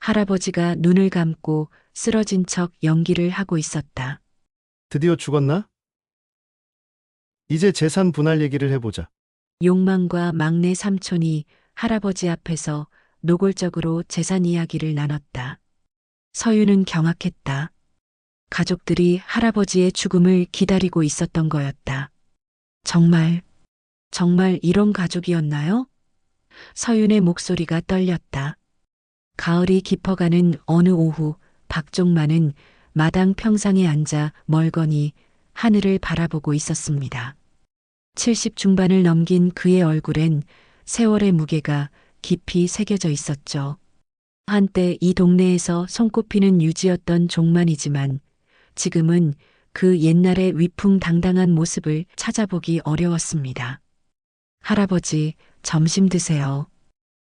할아버지가 눈을 감고 쓰러진 척 연기를 하고 있었다. 드디어 죽었나? 이제 재산 분할 얘기를 해보자. 용만과 막내 삼촌이 할아버지 앞에서 노골적으로 재산 이야기를 나눴다. 서유는 경악했다. 가족들이 할아버지의 죽음을 기다리고 있었던 거였다. 정말, 정말 이런 가족이었나요? 서윤의 목소리가 떨렸다. 가을이 깊어가는 어느 오후 박종만은 마당 평상에 앉아 멀거니 하늘을 바라보고 있었습니다. 70 중반을 넘긴 그의 얼굴엔 세월의 무게가 깊이 새겨져 있었죠. 한때 이 동네에서 손꼽히는 유지였던 종만이지만 지금은 그 옛날의 위풍당당한 모습을 찾아보기 어려웠습니다. 할아버지, 점심 드세요.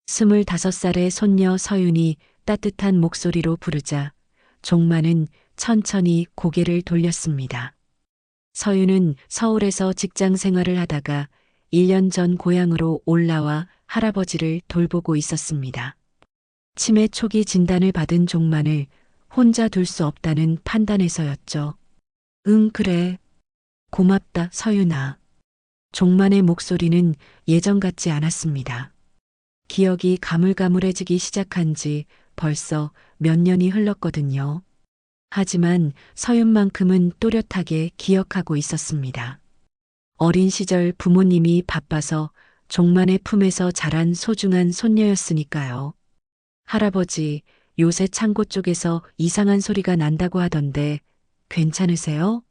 25살의 손녀 서윤이 따뜻한 목소리로 부르자 종만은 천천히 고개를 돌렸습니다. 서윤은 서울에서 직장 생활을 하다가 1년 전 고향으로 올라와 할아버지를 돌보고 있었습니다. 치매 초기 진단을 받은 종만을 혼자 둘 수 없다는 판단에서였죠. 응, 그래. 고맙다, 서윤아. 종만의 목소리는 예전 같지 않았습니다. 기억이 가물가물해지기 시작한 지 벌써 몇 년이 흘렀거든요. 하지만 서윤만큼은 또렷하게 기억하고 있었습니다. 어린 시절 부모님이 바빠서 종만의 품에서 자란 소중한 손녀였으니까요. 할아버지, 요새 창고 쪽에서 이상한 소리가 난다고 하던데 괜찮으세요?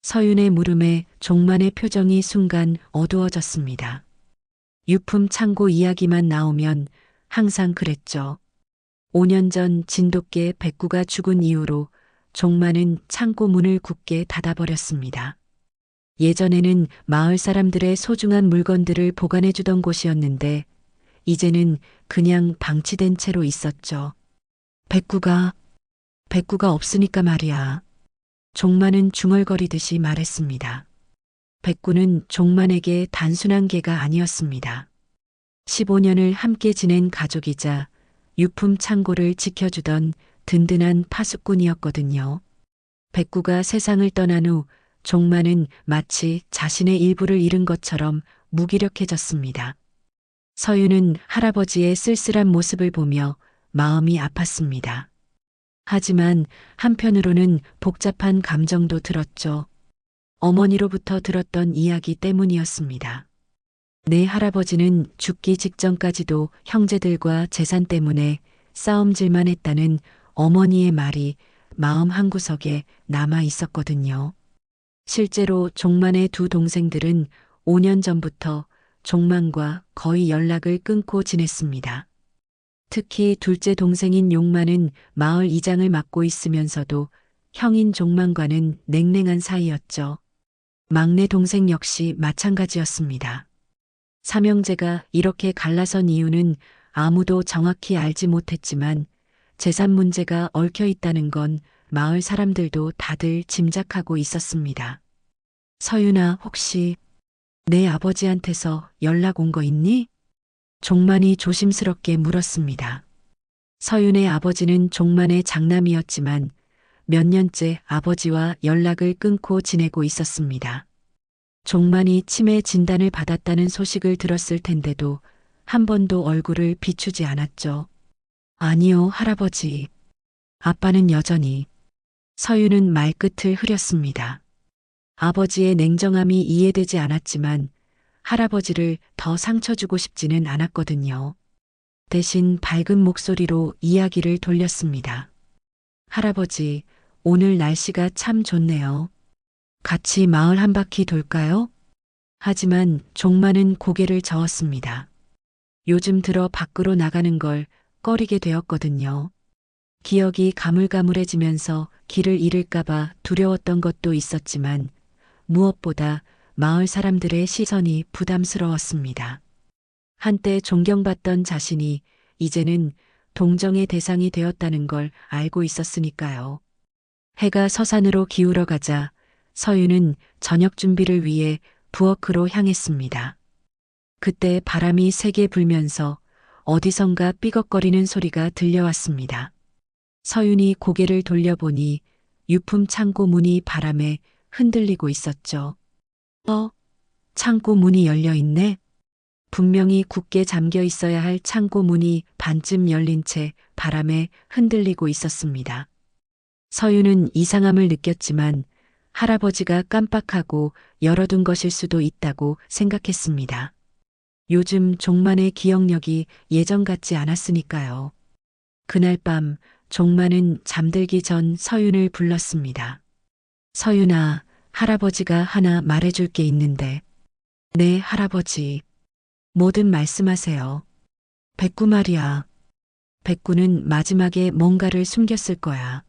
서윤의 물음에 종만의 표정이 순간 어두워졌습니다. 유품 창고 이야기만 나오면 항상 그랬죠. 5년 전 진돗개 백구가 죽은 이후로 종만은 창고 문을 굳게 닫아버렸습니다. 예전에는 마을 사람들의 소중한 물건들을 보관해주던 곳이었는데 이제는 그냥 방치된 채로 있었죠. 백구가 없으니까 말이야. 종만은 중얼거리듯이 말했습니다. 백구는 종만에게 단순한 개가 아니었습니다. 15년을 함께 지낸 가족이자 유품 창고를 지켜주던 든든한 파수꾼이었거든요. 백구가 세상을 떠난 후 종만은 마치 자신의 일부를 잃은 것처럼 무기력해졌습니다. 서윤은 할아버지의 쓸쓸한 모습을 보며 마음이 아팠습니다. 하지만 한편으로는 복잡한 감정도 들었죠. 어머니로부터 들었던 이야기 때문이었습니다. 내 할아버지는 죽기 직전까지도 형제들과 재산 때문에 싸움질만 했다는 어머니의 말이 마음 한구석에 남아 있었거든요. 실제로 종만의 두 동생들은 5년 전부터 종만과 거의 연락을 끊고 지냈습니다. 특히 둘째 동생인 용만은 마을 이장을 맡고 있으면서도 형인 종만과는 냉랭한 사이였죠. 막내 동생 역시 마찬가지였습니다. 삼형제가 이렇게 갈라선 이유는 아무도 정확히 알지 못했지만 재산 문제가 얽혀 있다는 건 마을 사람들도 다들 짐작하고 있었습니다. 서윤아, 혹시 내 아버지한테서 연락 온 거 있니? 종만이 조심스럽게 물었습니다. 서윤의 아버지는 종만의 장남이었지만 몇 년째 아버지와 연락을 끊고 지내고 있었습니다. 종만이 치매 진단을 받았다는 소식을 들었을 텐데도 한 번도 얼굴을 비추지 않았죠. 아니요, 할아버지. 아빠는 여전히. 서윤은 말끝을 흐렸습니다. 아버지의 냉정함이 이해되지 않았지만 할아버지를 더 상처 주고 싶지는 않았거든요. 대신 밝은 목소리로 이야기를 돌렸습니다. 할아버지, 오늘 날씨가 참 좋네요. 같이 마을 한 바퀴 돌까요? 하지만 종만은 고개를 저었습니다. 요즘 들어 밖으로 나가는 걸 꺼리게 되었거든요. 기억이 가물가물해지면서 길을 잃을까봐 두려웠던 것도 있었지만 무엇보다 마을 사람들의 시선이 부담스러웠습니다. 한때 존경받던 자신이 이제는 동정의 대상이 되었다는 걸 알고 있었으니까요. 해가 서산으로 기울어 가자 서윤은 저녁 준비를 위해 부엌으로 향했습니다. 그때 바람이 세게 불면서 어디선가 삐걱거리는 소리가 들려왔습니다. 서윤이 고개를 돌려보니 유품 창고 문이 바람에 흔들리고 있었죠. 창고 문이 열려 있네. 분명히 굳게 잠겨 있어야 할 창고 문이 반쯤 열린 채 바람에 흔들리고 있었습니다. 서윤은 이상함을 느꼈지만 할아버지가 깜빡하고 열어둔 것일 수도 있다고 생각했습니다. 요즘 종만의 기억력이 예전 같지 않았으니까요. 그날 밤 종만은 잠들기 전 서윤을 불렀습니다. 서윤아, 할아버지가 하나 말해줄 게 있는데. 네, 할아버지. 뭐든 말씀하세요. 백구 말이야. 백구는 마지막에 뭔가를 숨겼을 거야.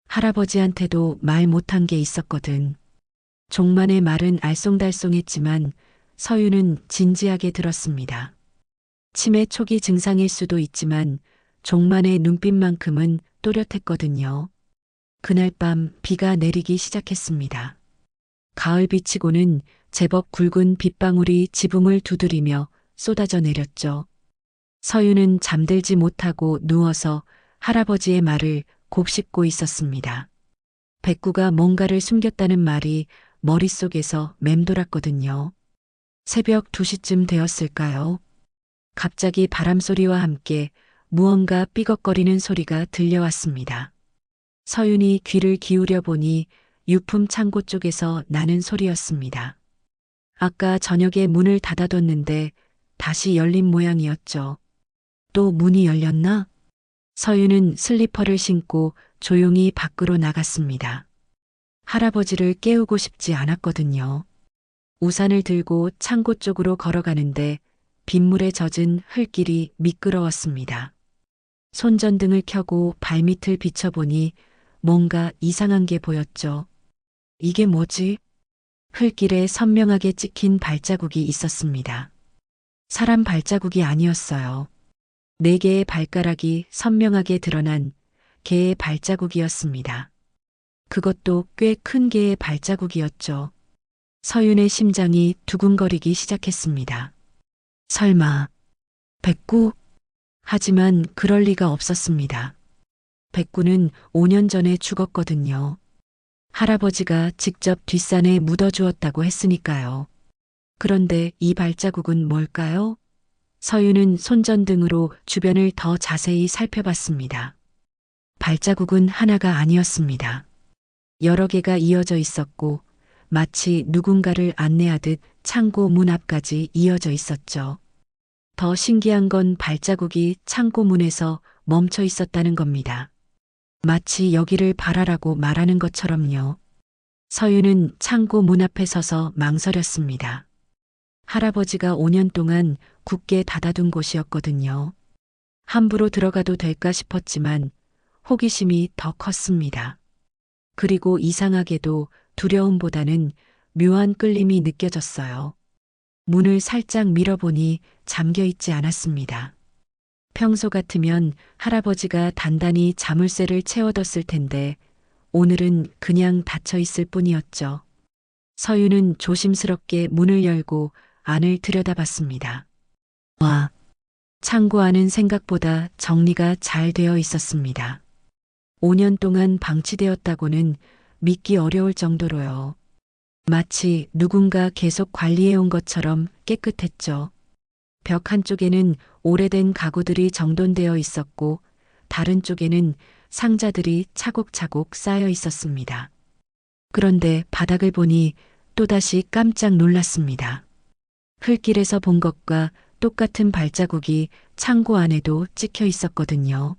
할아버지한테도 말 못한 게 있었거든. 종만의 말은 알쏭달쏭했지만 서윤은 진지하게 들었습니다. 치매 초기 증상일 수도 있지만 종만의 눈빛만큼은 또렷했거든요. 그날 밤 비가 내리기 시작했습니다. 가을 비치고는 제법 굵은 빗방울이 지붕을 두드리며 쏟아져 내렸죠. 서윤은 잠들지 못하고 누워서 할아버지의 말을 곱씹고 있었습니다. 백구가 뭔가를 숨겼다는 말이 머릿속에서 맴돌았거든요. 새벽 2시쯤 되었을까요? 갑자기 바람소리와 함께 무언가 삐걱거리는 소리가 들려왔습니다. 서윤이 귀를 기울여 보니 유품 창고 쪽에서 나는 소리였습니다. 아까 저녁에 문을 닫아뒀는데 다시 열린 모양이었죠. 또 문이 열렸나? 서윤은 슬리퍼를 신고 조용히 밖으로 나갔습니다. 할아버지를 깨우고 싶지 않았거든요. 우산을 들고 창고 쪽으로 걸어가는데 빗물에 젖은 흘길이 미끄러웠습니다. 손전등을 켜고 발밑을 비춰보니 뭔가 이상한 게 보였죠. 이게 뭐지? 흘길에 선명하게 찍힌 발자국이 있었습니다. 사람 발자국이 아니었어요. 4개의 발가락이 선명하게 드러난 개의 발자국이었습니다. 그것도 꽤 큰 개의 발자국이었죠. 서윤의 심장이 두근거리기 시작했습니다. 설마 백구? 하지만 그럴 리가 없었습니다. 백구는 5년 전에 죽었거든요. 할아버지가 직접 뒷산에 묻어주었다고 했으니까요. 그런데 이 발자국은 뭘까요? 서윤은 손전등으로 주변을 더 자세히 살펴봤습니다. 발자국은 하나가 아니었습니다. 여러 개가 이어져 있었고 마치 누군가를 안내하듯 창고 문 앞까지 이어져 있었죠. 더 신기한 건 발자국이 창고 문에서 멈춰 있었다는 겁니다. 마치 여기를 바라라고 말하는 것처럼요. 서윤은 창고 문 앞에 서서 망설였습니다. 할아버지가 5년 동안 굳게 닫아둔 곳이었거든요. 함부로 들어가도 될까 싶었지만 호기심이 더 컸습니다. 그리고 이상하게도 두려움보다는 묘한 끌림이 느껴졌어요. 문을 살짝 밀어보니 잠겨 있지 않았습니다. 평소 같으면 할아버지가 단단히 자물쇠를 채워뒀을 텐데 오늘은 그냥 닫혀 있을 뿐이었죠. 서윤은 조심스럽게 문을 열고 안을 들여다봤습니다. 와, 창고 안은 생각보다 정리가 잘 되어 있었습니다. 5년 동안 방치되었다고는 믿기 어려울 정도로요. 마치 누군가 계속 관리해온 것처럼 깨끗했죠. 벽 한쪽에는 오래된 가구들이 정돈되어 있었고 다른 쪽에는 상자들이 차곡차곡 쌓여 있었습니다. 그런데 바닥을 보니 또다시 깜짝 놀랐습니다. 흘길에서 본 것과 똑같은 발자국이 창고 안에도 찍혀 있었거든요.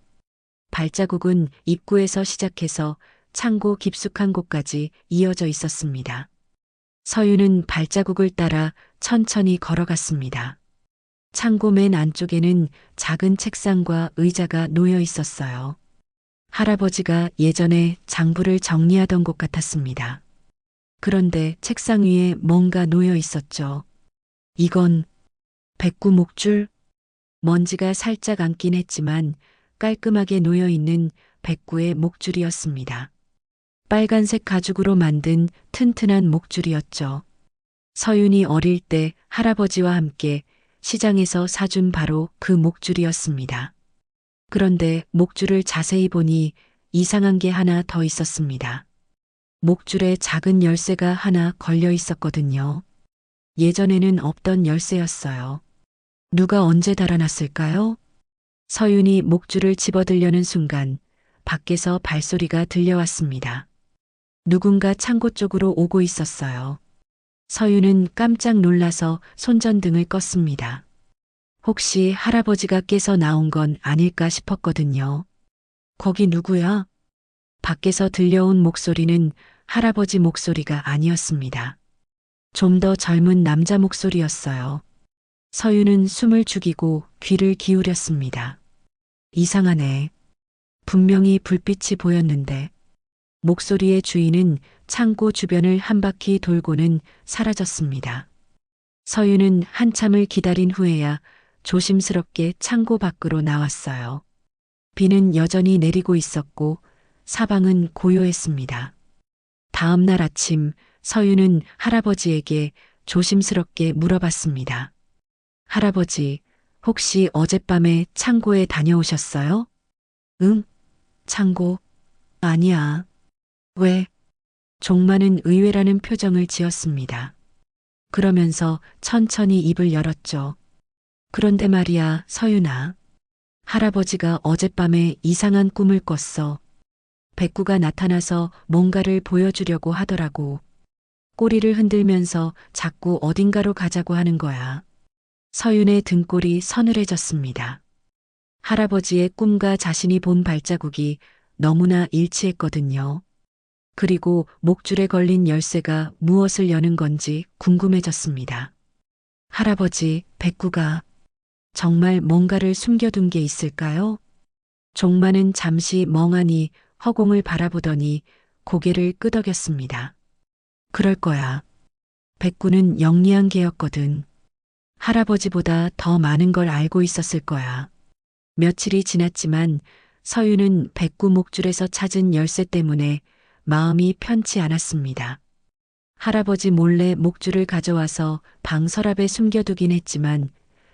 발자국은 입구에서 시작해서 창고 깊숙한 곳까지 이어져 있었습니다. 서윤은 발자국을 따라 천천히 걸어갔습니다. 창고 맨 안쪽에는 작은 책상과 의자가 놓여 있었어요. 할아버지가 예전에 장부를 정리하던 곳 같았습니다. 그런데 책상 위에 뭔가 놓여 있었죠. 이건 백구 목줄? 먼지가 살짝 앉긴 했지만 깔끔하게 놓여 있는 백구의 목줄이었습니다. 빨간색 가죽으로 만든 튼튼한 목줄이었죠. 서윤이 어릴 때 할아버지와 함께 시장에서 사준 바로 그 목줄이었습니다. 그런데 목줄을 자세히 보니 이상한 게 하나 더 있었습니다. 목줄에 작은 열쇠가 하나 걸려 있었거든요. 예전에는 없던 열쇠였어요. 누가 언제 달아났을까요? 서윤이 목줄을 집어들려는 순간 밖에서 발소리가 들려왔습니다. 누군가 창고 쪽으로 오고 있었어요. 서윤은 깜짝 놀라서 손전등을 껐습니다. 혹시 할아버지가 깨서 나온 건 아닐까 싶었거든요. 거기 누구야? 밖에서 들려온 목소리는 할아버지 목소리가 아니었습니다. 좀 더 젊은 남자 목소리였어요. 서윤은 숨을 죽이고 귀를 기울였습니다. 이상하네. 분명히 불빛이 보였는데 목소리의 주인은 창고 주변을 한 바퀴 돌고는 사라졌습니다. 서윤은 한참을 기다린 후에야 조심스럽게 창고 밖으로 나왔어요. 비는 여전히 내리고 있었고 사방은 고요했습니다. 다음 날 아침 서윤은 할아버지에게 조심스럽게 물어봤습니다. 할아버지, 혹시 어젯밤에 창고에 다녀오셨어요? 응? 창고? 아니야. 왜? 종마는 의외라는 표정을 지었습니다. 그러면서 천천히 입을 열었죠. 그런데 말이야, 서윤아. 할아버지가 어젯밤에 이상한 꿈을 꿨어. 백구가 나타나서 뭔가를 보여주려고 하더라고. 꼬리를 흔들면서 자꾸 어딘가로 가자고 하는 거야. 서윤의 등골이 서늘해졌습니다. 할아버지의 꿈과 자신이 본 발자국이 너무나 일치했거든요. 그리고 목줄에 걸린 열쇠가 무엇을 여는 건지 궁금해졌습니다. 할아버지, 백구가 정말 뭔가를 숨겨둔 게 있을까요? 종마는 잠시 멍하니 허공을 바라보더니 고개를 끄덕였습니다. 그럴 거야. 백구는 영리한 개였거든. 할아버지보다 더 많은 걸 알고 있었을 거야. 며칠이 지났지만 서윤은 백구 목줄에서 찾은 열쇠 때문에 마음이 편치 않았습니다. 할아버지 몰래 목줄을 가져와서 방 서랍에 숨겨두긴 했지만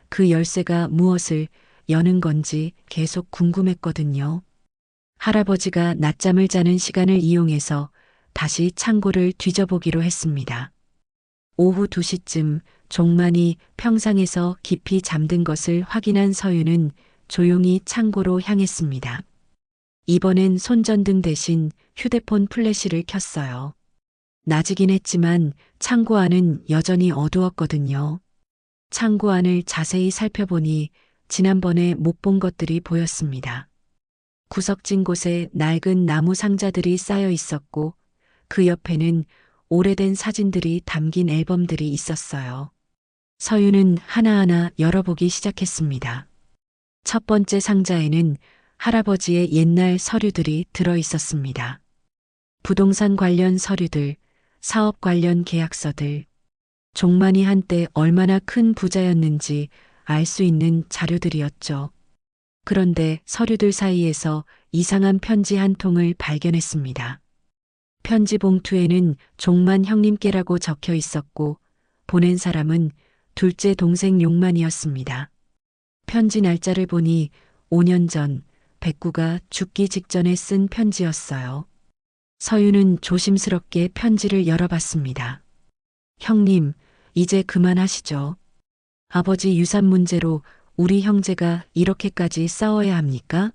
그 열쇠가 무엇을 여는 건지 계속 궁금했거든요. 할아버지가 낮잠을 자는 시간을 이용해서 다시 창고를 뒤져보기로 했습니다. 오후 2시쯤 종만이 평상에서 깊이 잠든 것을 확인한 서윤은 조용히 창고로 향했습니다. 이번엔 손전등 대신 휴대폰 플래시를 켰어요. 낮이긴 했지만 창고 안은 여전히 어두웠거든요. 창고 안을 자세히 살펴보니 지난번에 못 본 것들이 보였습니다. 구석진 곳에 낡은 나무 상자들이 쌓여 있었고 그 옆에는 오래된 사진들이 담긴 앨범들이 있었어요. 서윤은 하나하나 열어보기 시작했습니다. 첫 번째 상자에는 할아버지의 옛날 서류들이 들어 있었습니다. 부동산 관련 서류들, 사업 관련 계약서들, 종만이 한때 얼마나 큰 부자였는지 알 수 있는 자료들이었죠. 그런데 서류들 사이에서 이상한 편지 한 통을 발견했습니다. 편지 봉투에는 종만 형님께라고 적혀 있었고 보낸 사람은 둘째 동생 용만이었습니다. 편지 날짜를 보니 5년 전 백구가 죽기 직전에 쓴 편지였어요. 서윤은 조심스럽게 편지를 열어봤습니다. 형님, 이제 그만하시죠. 아버지 유산 문제로 우리 형제가 이렇게까지 싸워야 합니까?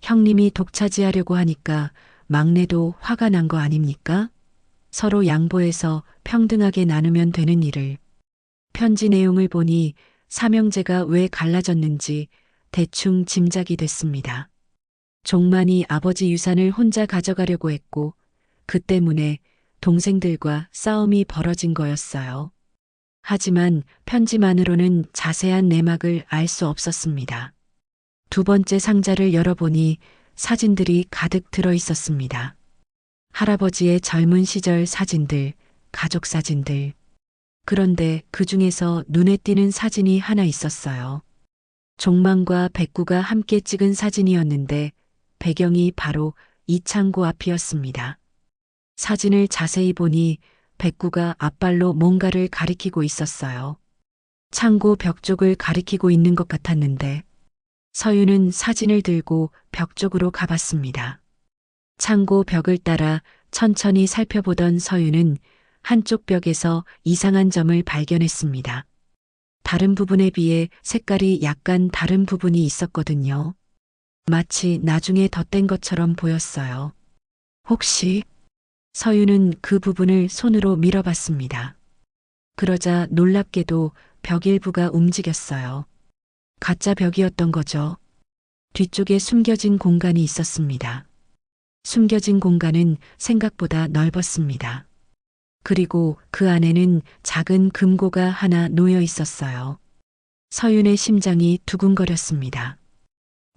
형님이 독차지하려고 하니까 막내도 화가 난 거 아닙니까? 서로 양보해서 평등하게 나누면 되는 일을. 편지 내용을 보니 삼형제가 왜 갈라졌는지 대충 짐작이 됐습니다. 종만이 아버지 유산을 혼자 가져가려고 했고 그 때문에 동생들과 싸움이 벌어진 거였어요. 하지만 편지만으로는 자세한 내막을 알 수 없었습니다. 두 번째 상자를 열어보니 사진들이 가득 들어 있었습니다. 할아버지의 젊은 시절 사진들, 가족 사진들. 그런데 그 중에서 눈에 띄는 사진이 하나 있었어요. 종만과 백구가 함께 찍은 사진이었는데 배경이 바로 이 창고 앞이었습니다. 사진을 자세히 보니 백구가 앞발로 뭔가를 가리키고 있었어요. 창고 벽 쪽을 가리키고 있는 것 같았는데 서윤은 사진을 들고 벽 쪽으로 가봤습니다. 창고 벽을 따라 천천히 살펴보던 서윤은 한쪽 벽에서 이상한 점을 발견했습니다. 다른 부분에 비해 색깔이 약간 다른 부분이 있었거든요. 마치 나중에 덧댄 것처럼 보였어요. 혹시 서윤은 그 부분을 손으로 밀어봤습니다. 그러자 놀랍게도 벽 일부가 움직였어요. 가짜 벽이었던 거죠. 뒤쪽에 숨겨진 공간이 있었습니다. 숨겨진 공간은 생각보다 넓었습니다. 그리고 그 안에는 작은 금고가 하나 놓여 있었어요. 서윤의 심장이 두근거렸습니다.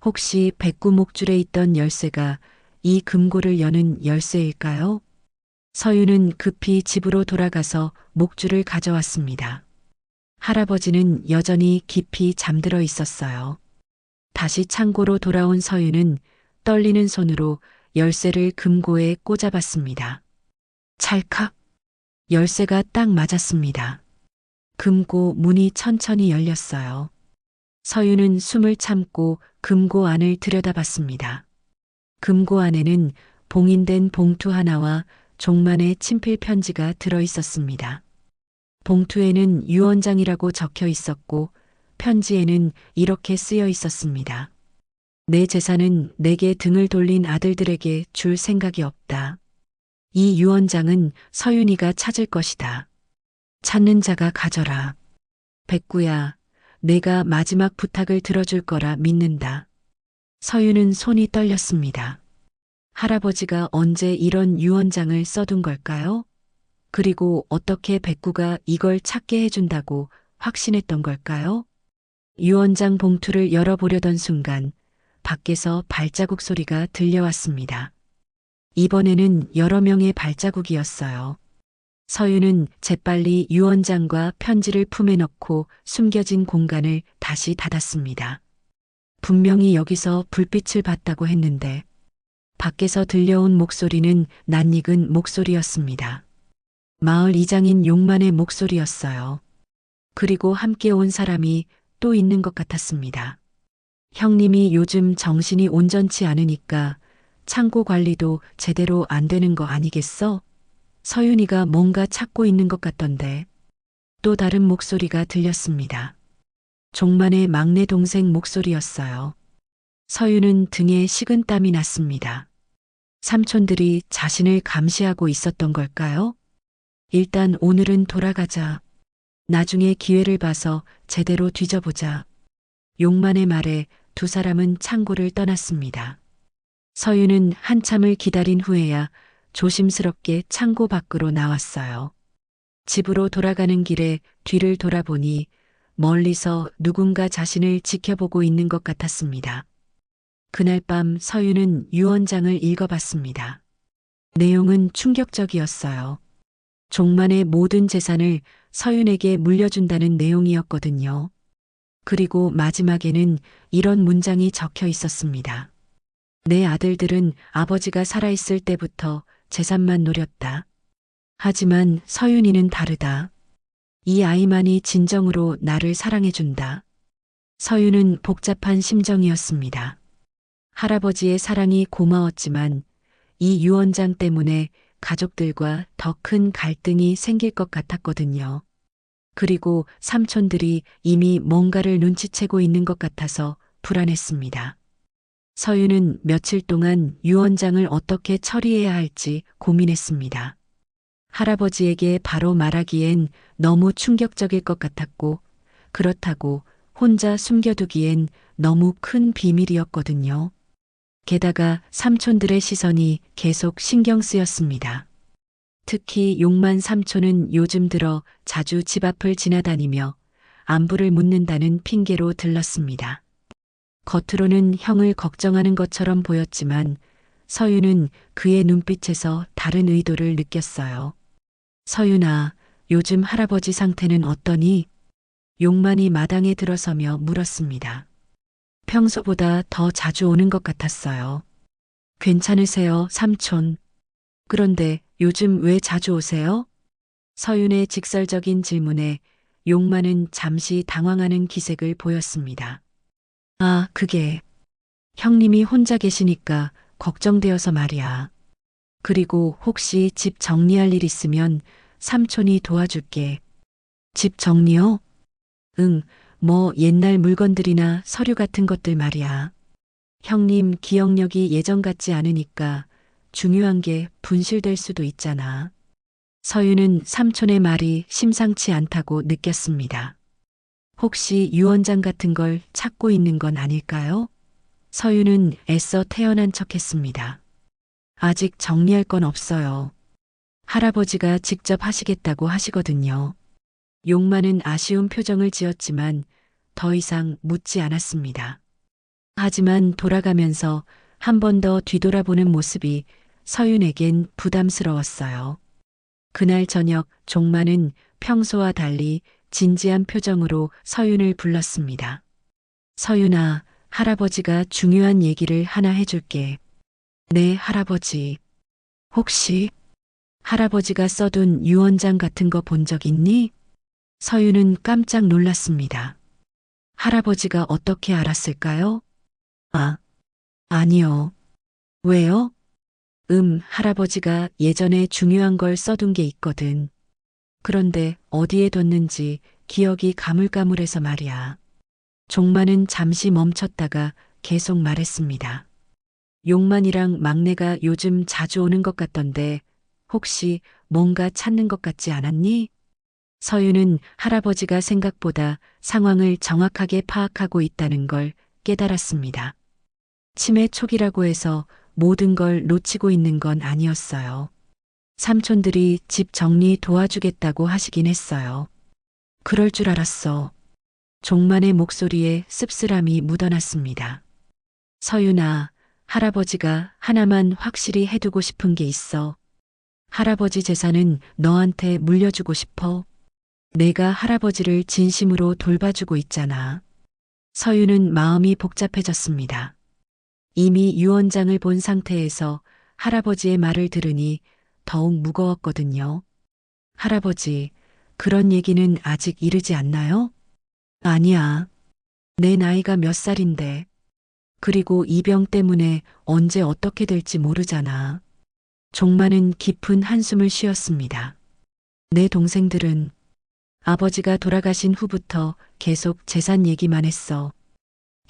혹시 백구 목줄에 있던 열쇠가 이 금고를 여는 열쇠일까요? 서윤은 급히 집으로 돌아가서 목줄을 가져왔습니다. 할아버지는 여전히 깊이 잠들어 있었어요. 다시 창고로 돌아온 서윤은 떨리는 손으로 열쇠를 금고에 꽂아봤습니다. 찰칵! 열쇠가 딱 맞았습니다. 금고 문이 천천히 열렸어요. 서윤은 숨을 참고 금고 안을 들여다봤습니다. 금고 안에는 봉인된 봉투 하나와 종만의 친필 편지가 들어 있었습니다. 봉투에는 유언장이라고 적혀 있었고 편지에는 이렇게 쓰여 있었습니다. 내 재산은 내게 등을 돌린 아들들에게 줄 생각이 없다. 이 유언장은 서윤이가 찾을 것이다. 찾는 자가 가져라. 백구야, 내가 마지막 부탁을 들어줄 거라 믿는다. 서윤은 손이 떨렸습니다. 할아버지가 언제 이런 유언장을 써둔 걸까요? 그리고 어떻게 백구가 이걸 찾게 해준다고 확신했던 걸까요? 유언장 봉투를 열어보려던 순간 밖에서 발자국 소리가 들려왔습니다. 이번에는 여러 명의 발자국이었어요. 서윤은 재빨리 유언장과 편지를 품에 넣고 숨겨진 공간을 다시 닫았습니다. 분명히 여기서 불빛을 봤다고 했는데 밖에서 들려온 목소리는 낯익은 목소리였습니다. 마을 이장인 용만의 목소리였어요. 그리고 함께 온 사람이 또 있는 것 같았습니다. 형님이 요즘 정신이 온전치 않으니까 창고 관리도 제대로 안 되는 거 아니겠어? 서윤이가 뭔가 찾고 있는 것 같던데. 또 다른 목소리가 들렸습니다. 종만의 막내 동생 목소리였어요. 서윤은 등에 식은땀이 났습니다. 삼촌들이 자신을 감시하고 있었던 걸까요? 일단 오늘은 돌아가자. 나중에 기회를 봐서 제대로 뒤져보자. 용만의 말에 두 사람은 창고를 떠났습니다. 서윤은 한참을 기다린 후에야 조심스럽게 창고 밖으로 나왔어요. 집으로 돌아가는 길에 뒤를 돌아보니 멀리서 누군가 자신을 지켜보고 있는 것 같았습니다. 그날 밤 서윤은 유언장을 읽어봤습니다. 내용은 충격적이었어요. 종만의 모든 재산을 서윤에게 물려준다는 내용이었거든요. 그리고 마지막에는 이런 문장이 적혀 있었습니다. 내 아들들은 아버지가 살아있을 때부터 재산만 노렸다. 하지만 서윤이는 다르다. 이 아이만이 진정으로 나를 사랑해준다. 서윤은 복잡한 심정이었습니다. 할아버지의 사랑이 고마웠지만 이 유언장 때문에 가족들과 더 큰 갈등이 생길 것 같았거든요. 그리고 삼촌들이 이미 뭔가를 눈치채고 있는 것 같아서 불안했습니다. 서윤은 며칠 동안 유언장을 어떻게 처리해야 할지 고민했습니다. 할아버지에게 바로 말하기엔 너무 충격적일 것 같았고, 그렇다고 혼자 숨겨두기엔 너무 큰 비밀이었거든요. 게다가 삼촌들의 시선이 계속 신경 쓰였습니다. 특히 용만 삼촌은 요즘 들어 자주 집 앞을 지나다니며 안부를 묻는다는 핑계로 들렀습니다. 겉으로는 형을 걱정하는 것처럼 보였지만 서윤은 그의 눈빛에서 다른 의도를 느꼈어요. 서윤아, 요즘 할아버지 상태는 어떠니? 용만이 마당에 들어서며 물었습니다. 평소보다 더 자주 오는 것 같았어요. 괜찮으세요, 삼촌? 그런데 요즘 왜 자주 오세요? 서윤의 직설적인 질문에 용만은 잠시 당황하는 기색을 보였습니다. 아, 그게 형님이 혼자 계시니까 걱정되어서 말이야. 그리고 혹시 집 정리할 일 있으면 삼촌이 도와줄게. 집 정리요? 응, 뭐 옛날 물건들이나 서류 같은 것들 말이야. 형님 기억력이 예전 같지 않으니까 중요한 게 분실될 수도 있잖아. 서유는 삼촌의 말이 심상치 않다고 느꼈습니다. 혹시 유언장 같은 걸 찾고 있는 건 아닐까요? 서유는 애써 태연한 척했습니다. 아직 정리할 건 없어요. 할아버지가 직접 하시겠다고 하시거든요. 용만은 아쉬운 표정을 지었지만 더 이상 묻지 않았습니다. 하지만 돌아가면서 한 번 더 뒤돌아보는 모습이 서윤에겐 부담스러웠어요. 그날 저녁 종만은 평소와 달리 진지한 표정으로 서윤을 불렀습니다. 서윤아, 할아버지가 중요한 얘기를 하나 해줄게. 네, 할아버지. 혹시 할아버지가 써둔 유언장 같은 거 본 적 있니? 서윤은 깜짝 놀랐습니다. 할아버지가 어떻게 알았을까요? 아, 아니요. 왜요? 할아버지가 예전에 중요한 걸 써둔 게 있거든. 그런데 어디에 뒀는지 기억이 가물가물해서 말이야. 종만은 잠시 멈췄다가 계속 말했습니다. 용만이랑 막내가 요즘 자주 오는 것 같던데 혹시 뭔가 찾는 것 같지 않았니? 서유는 할아버지가 생각보다 상황을 정확하게 파악하고 있다는 걸 깨달았습니다. 치매 초기라고 해서 모든 걸 놓치고 있는 건 아니었어요. 삼촌들이 집 정리 도와주겠다고 하시긴 했어요. 그럴 줄 알았어. 종만의 목소리에 씁쓸함이 묻어났습니다. 서윤아, 할아버지가 하나만 확실히 해두고 싶은 게 있어. 할아버지 재산은 너한테 물려주고 싶어. 내가 할아버지를 진심으로 돌봐주고 있잖아. 서윤은 마음이 복잡해졌습니다. 이미 유언장을 본 상태에서 할아버지의 말을 들으니 더욱 무거웠거든요. 할아버지, 그런 얘기는 아직 이르지 않나요? 아니야. 내 나이가 몇 살인데. 그리고 이 병 때문에 언제 어떻게 될지 모르잖아. 종만은 깊은 한숨을 쉬었습니다. 내 동생들은 아버지가 돌아가신 후부터 계속 재산 얘기만 했어.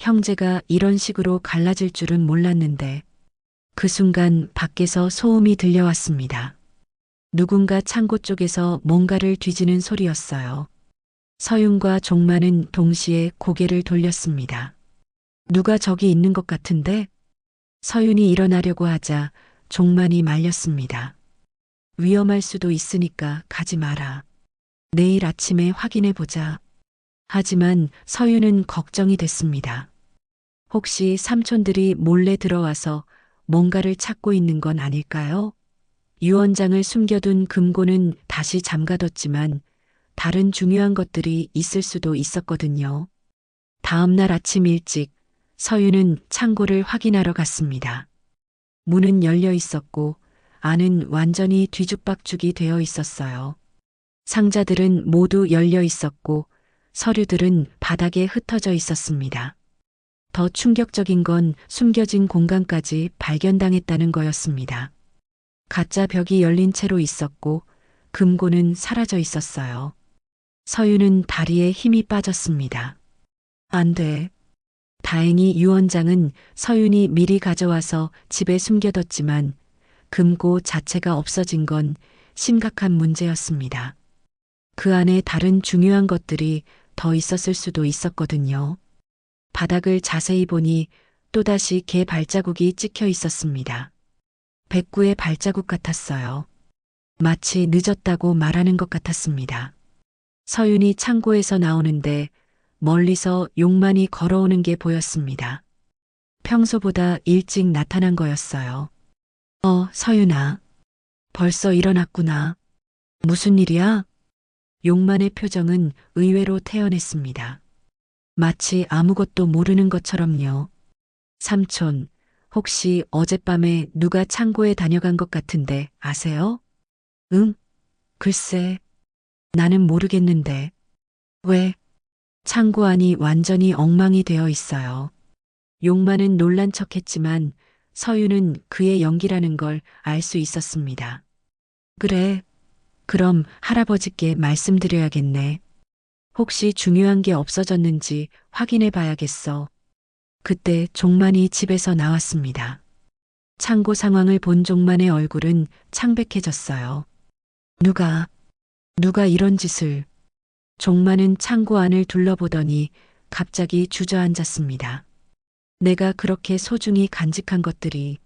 형제가 이런 식으로 갈라질 줄은 몰랐는데 그 순간 밖에서 소음이 들려왔습니다. 누군가 창고 쪽에서 뭔가를 뒤지는 소리였어요. 서윤과 종만은 동시에 고개를 돌렸습니다. 누가 저기 있는 것 같은데? 서윤이 일어나려고 하자 종만이 말렸습니다. 위험할 수도 있으니까 가지 마라. 내일 아침에 확인해 보자. 하지만 서윤은 걱정이 됐습니다. 혹시 삼촌들이 몰래 들어와서 뭔가를 찾고 있는 건 아닐까요? 유언장을 숨겨둔 금고는 다시 잠가뒀지만 다른 중요한 것들이 있을 수도 있었거든요. 다음 날 아침 일찍 서윤은 창고를 확인하러 갔습니다. 문은 열려 있었고 안은 완전히 뒤죽박죽이 되어 있었어요. 상자들은 모두 열려 있었고 서류들은 바닥에 흩어져 있었습니다. 더 충격적인 건 숨겨진 공간까지 발견당했다는 거였습니다. 가짜 벽이 열린 채로 있었고 금고는 사라져 있었어요. 서유는 다리에 힘이 빠졌습니다. 안 돼. 다행히 유언장은 서윤이 미리 가져와서 집에 숨겨뒀지만 금고 자체가 없어진 건 심각한 문제였습니다. 그 안에 다른 중요한 것들이 더 있었을 수도 있었거든요. 바닥을 자세히 보니 또다시 개 발자국이 찍혀 있었습니다. 백구의 발자국 같았어요. 마치 늦었다고 말하는 것 같았습니다. 서윤이 창고에서 나오는데 멀리서 용만이 걸어오는 게 보였습니다. 평소보다 일찍 나타난 거였어요. 서윤아. 벌써 일어났구나. 무슨 일이야? 용만의 표정은 의외로 태연했습니다. 마치 아무것도 모르는 것처럼요. 삼촌, 혹시 어젯밤에 누가 창고에 다녀간 것 같은데 아세요? 응? 글쎄, 나는 모르겠는데. 왜? 창고 안이 완전히 엉망이 되어 있어요. 용만은 놀란 척했지만 서유는 그의 연기라는 걸 알 수 있었습니다. 그래. 그럼 할아버지께 말씀드려야겠네. 혹시 중요한 게 없어졌는지 확인해 봐야겠어. 그때 종만이 집에서 나왔습니다. 창고 상황을 본 종만의 얼굴은 창백해졌어요. 누가 이런 짓을. 종만은 창고 안을 둘러보더니 갑자기 주저앉았습니다. 내가 그렇게 소중히 간직한 것들이.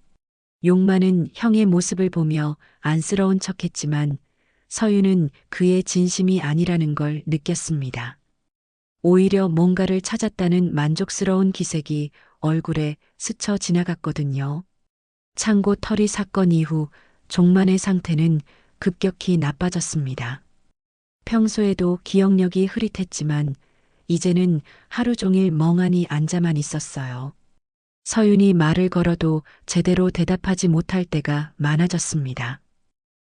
용만은 형의 모습을 보며 안쓰러운 척했지만 서유는 그의 진심이 아니라는 걸 느꼈습니다. 오히려 뭔가를 찾았다는 만족스러운 기색이 얼굴에 스쳐 지나갔거든요. 창고 털이 사건 이후 종만의 상태는 급격히 나빠졌습니다. 평소에도 기억력이 흐릿했지만 이제는 하루 종일 멍하니 앉아만 있었어요. 서윤이 말을 걸어도 제대로 대답하지 못할 때가 많아졌습니다.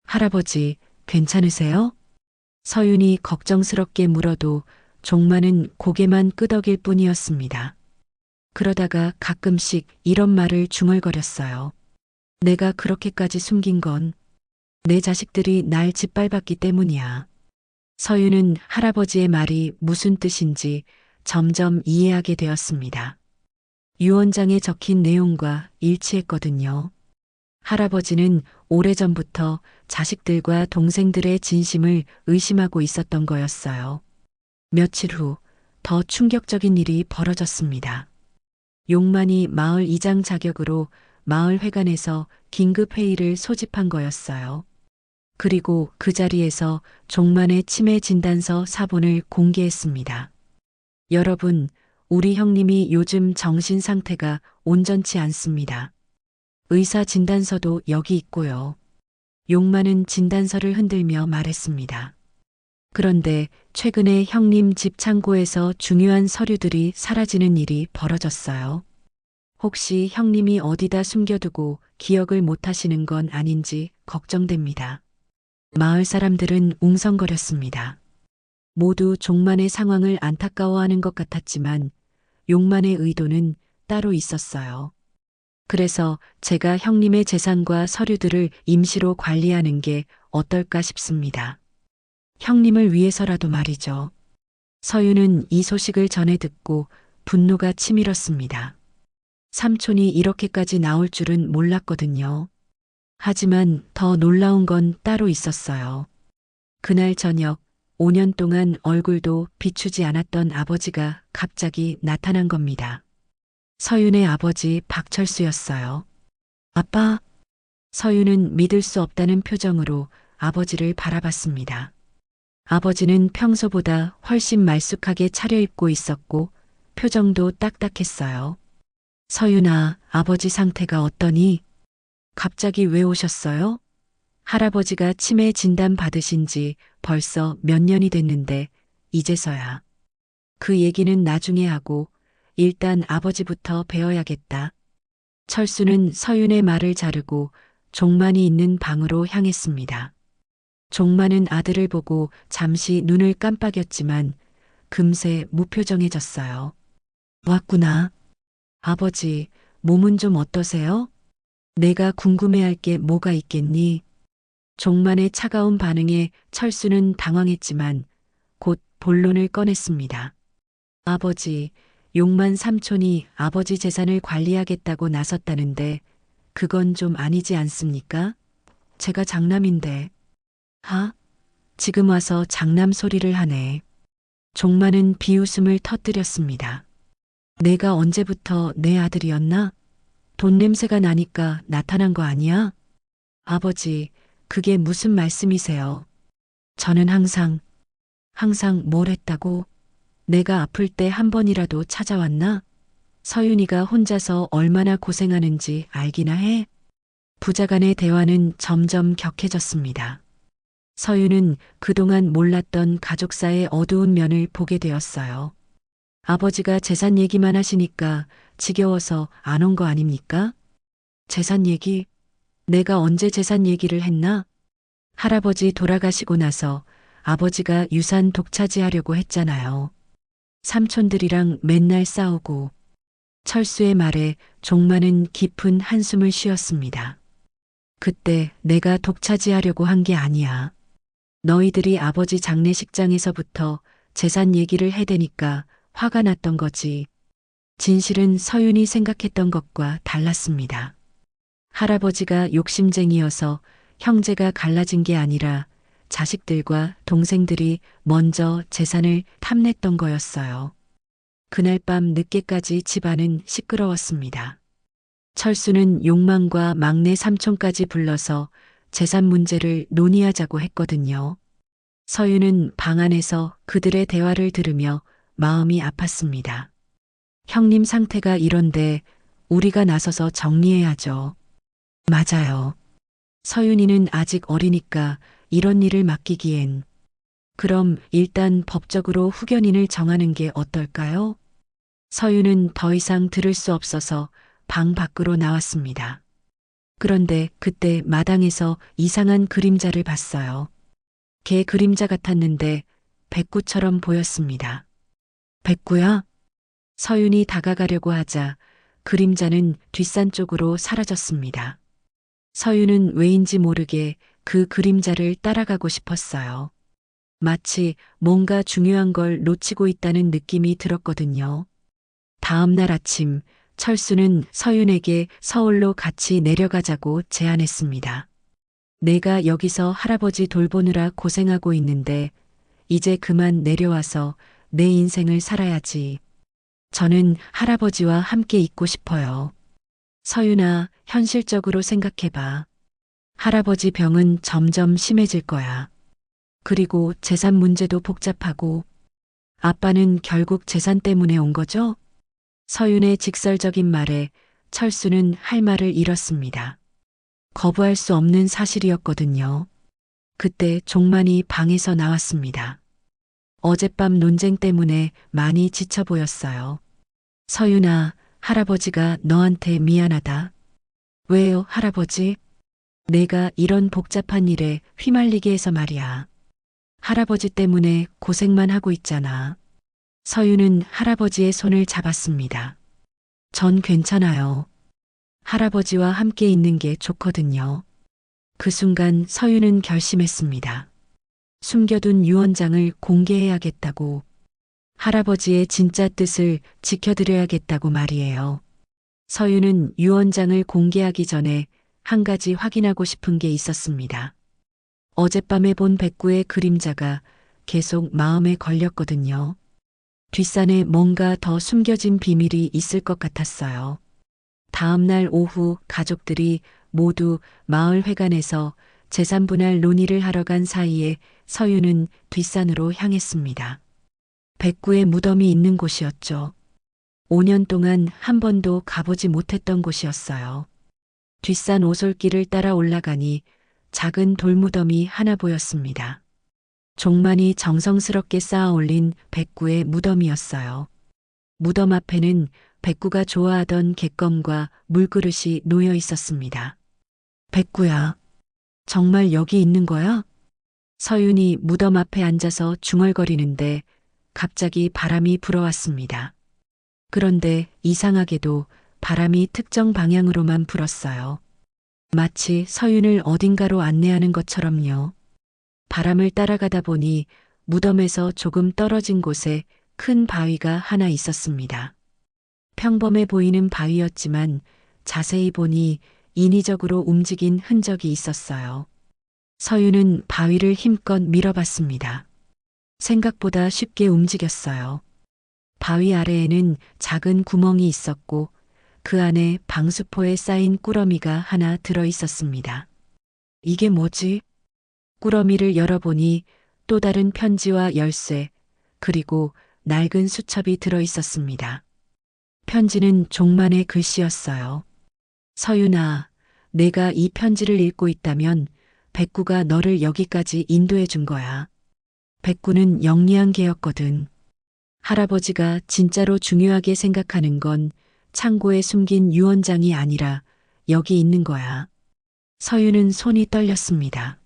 할아버지, 괜찮으세요? 서윤이 걱정스럽게 물어도 종만은 고개만 끄덕일 뿐이었습니다. 그러다가 가끔씩 이런 말을 중얼거렸어요. 내가 그렇게까지 숨긴 건 내 자식들이 날 짓밟았기 때문이야. 서윤은 할아버지의 말이 무슨 뜻인지 점점 이해하게 되었습니다. 유언장에 적힌 내용과 일치했거든요. 할아버지는 오래전부터 자식들과 동생들의 진심을 의심하고 있었던 거였어요. 며칠 후 더 충격적인 일이 벌어졌습니다. 용만이 마을 이장 자격으로 마을 회관에서 긴급 회의를 소집한 거였어요. 그리고 그 자리에서 종만의 치매 진단서 사본을 공개했습니다. 여러분, 우리 형님이 요즘 정신 상태가 온전치 않습니다. 의사 진단서도 여기 있고요. 용만은 진단서를 흔들며 말했습니다. 그런데 최근에 형님 집 창고에서 중요한 서류들이 사라지는 일이 벌어졌어요. 혹시 형님이 어디다 숨겨두고 기억을 못하시는 건 아닌지 걱정됩니다. 마을 사람들은 웅성거렸습니다. 모두 종만의 상황을 안타까워하는 것 같았지만 용만의 의도는 따로 있었어요. 그래서 제가 형님의 재산과 서류들을 임시로 관리하는 게 어떨까 싶습니다. 형님을 위해서라도 말이죠. 서유는 이 소식을 전해 듣고 분노가 치밀었습니다. 삼촌이 이렇게까지 나올 줄은 몰랐거든요. 하지만 더 놀라운 건 따로 있었어요. 그날 저녁 5년 동안 얼굴도 비추지 않았던 아버지가 갑자기 나타난 겁니다. 서윤의 아버지 박철수였어요. 아빠. 서윤은 믿을 수 없다는 표정으로 아버지를 바라봤습니다. 아버지는 평소보다 훨씬 말쑥하게 차려입고 있었고 표정도 딱딱했어요. 서윤아, 아버지 상태가 어떠니? 갑자기 왜 오셨어요? 할아버지가 치매 진단 받으신 지 벌써 몇 년이 됐는데 이제서야. 그 얘기는 나중에 하고 일단 아버지부터 배워야겠다. 철수는 서윤의 말을 자르고 종만이 있는 방으로 향했습니다. 종만은 아들을 보고 잠시 눈을 깜빡였지만 금세 무표정해졌어요. 왔구나. 아버지, 몸은 좀 어떠세요? 내가 궁금해할 게 뭐가 있겠니? 종만의 차가운 반응에 철수는 당황했지만 곧 본론을 꺼냈습니다. 아버지, 용만 삼촌이 아버지 재산을 관리하겠다고 나섰다는데 그건 좀 아니지 않습니까? 제가 장남인데. 지금 와서 장남 소리를 하네. 종만은 비웃음을 터뜨렸습니다. 내가 언제부터 내 아들이었나? 돈 냄새가 나니까 나타난 거 아니야? 아버지, 그게 무슨 말씀이세요? 저는 항상 뭘 했다고? 내가 아플 때 한 번이라도 찾아왔나? 서윤이가 혼자서 얼마나 고생하는지 알기나 해? 부자간의 대화는 점점 격해졌습니다. 서윤은 그동안 몰랐던 가족사의 어두운 면을 보게 되었어요. 아버지가 재산 얘기만 하시니까 지겨워서 안 온 거 아닙니까? 재산 얘기? 내가 언제 재산 얘기를 했나? 할아버지 돌아가시고 나서 아버지가 유산 독차지하려고 했잖아요. 삼촌들이랑 맨날 싸우고. 철수의 말에 종만은 깊은 한숨을 쉬었습니다. 그때 내가 독차지하려고 한 게 아니야. 너희들이 아버지 장례식장에서부터 재산 얘기를 해대니까 화가 났던 거지. 진실은 서윤이 생각했던 것과 달랐습니다. 할아버지가 욕심쟁이여서 형제가 갈라진 게 아니라 자식들과 동생들이 먼저 재산을 탐냈던 거였어요. 그날 밤 늦게까지 집안은 시끄러웠습니다. 철수는 욕망과 막내 삼촌까지 불러서 재산 문제를 논의하자고 했거든요. 서윤은 방 안에서 그들의 대화를 들으며 마음이 아팠습니다. 형님 상태가 이런데 우리가 나서서 정리해야죠. 맞아요. 서윤이는 아직 어리니까 이런 일을 맡기기엔. 그럼 일단 법적으로 후견인을 정하는 게 어떨까요? 서윤은 더 이상 들을 수 없어서 방 밖으로 나왔습니다. 그런데 그때 마당에서 이상한 그림자를 봤어요. 개 그림자 같았는데 백구처럼 보였습니다. 백구야? 서윤이 다가가려고 하자 그림자는 뒷산 쪽으로 사라졌습니다. 서윤은 왜인지 모르게 그 그림자를 따라가고 싶었어요. 마치 뭔가 중요한 걸 놓치고 있다는 느낌이 들었거든요. 다음 날 아침 철수는 서윤에게 서울로 같이 내려가자고 제안했습니다. 내가 여기서 할아버지 돌보느라 고생하고 있는데 이제 그만 내려와서 내 인생을 살아야지. 저는 할아버지와 함께 있고 싶어요. 서윤아, 현실적으로 생각해봐. 할아버지 병은 점점 심해질 거야. 그리고 재산 문제도 복잡하고 아빠는 결국 재산 때문에 온 거죠? 서윤의 직설적인 말에 철수는 할 말을 잃었습니다. 거부할 수 없는 사실이었거든요. 그때 종만이 방에서 나왔습니다. 어젯밤 논쟁 때문에 많이 지쳐 보였어요. 서윤아, 할아버지가 너한테 미안하다. 왜요, 할아버지? 내가 이런 복잡한 일에 휘말리게 해서 말이야. 할아버지 때문에 고생만 하고 있잖아. 서윤은 할아버지의 손을 잡았습니다. 전 괜찮아요. 할아버지와 함께 있는 게 좋거든요. 그 순간 서윤은 결심했습니다. 숨겨둔 유언장을 공개해야겠다고. 할아버지의 진짜 뜻을 지켜드려야겠다고 말이에요. 서윤은 유언장을 공개하기 전에 한 가지 확인하고 싶은 게 있었습니다. 어젯밤에 본 백구의 그림자가 계속 마음에 걸렸거든요. 뒷산에 뭔가 더 숨겨진 비밀이 있을 것 같았어요. 다음 날 오후 가족들이 모두 마을 회관에서 재산 분할 논의를 하러 간 사이에 서윤은 뒷산으로 향했습니다. 백구의 무덤이 있는 곳이었죠. 5년 동안 한 번도 가보지 못했던 곳이었어요. 뒷산 오솔길을 따라 올라가니 작은 돌무덤이 하나 보였습니다. 종만이 정성스럽게 쌓아 올린 백구의 무덤이었어요. 무덤 앞에는 백구가 좋아하던 객검과 물그릇이 놓여 있었습니다. 백구야, 정말 여기 있는 거야? 서윤이 무덤 앞에 앉아서 중얼거리는데 갑자기 바람이 불어왔습니다. 그런데 이상하게도 바람이 특정 방향으로만 불었어요. 마치 서윤을 어딘가로 안내하는 것처럼요. 바람을 따라가다 보니 무덤에서 조금 떨어진 곳에 큰 바위가 하나 있었습니다. 평범해 보이는 바위였지만 자세히 보니 인위적으로 움직인 흔적이 있었어요. 서윤은 바위를 힘껏 밀어봤습니다. 생각보다 쉽게 움직였어요. 바위 아래에는 작은 구멍이 있었고 그 안에 방수포에 쌓인 꾸러미가 하나 들어 있었습니다. 이게 뭐지? 꾸러미를 열어보니 또 다른 편지와 열쇠, 그리고 낡은 수첩이 들어 있었습니다. 편지는 종만의 글씨였어요. 서윤아, 내가 이 편지를 읽고 있다면 백구가 너를 여기까지 인도해 준 거야. 백구는 영리한 개였거든. 할아버지가 진짜로 중요하게 생각하는 건 창고에 숨긴 유언장이 아니라 여기 있는 거야. 서윤은 손이 떨렸습니다.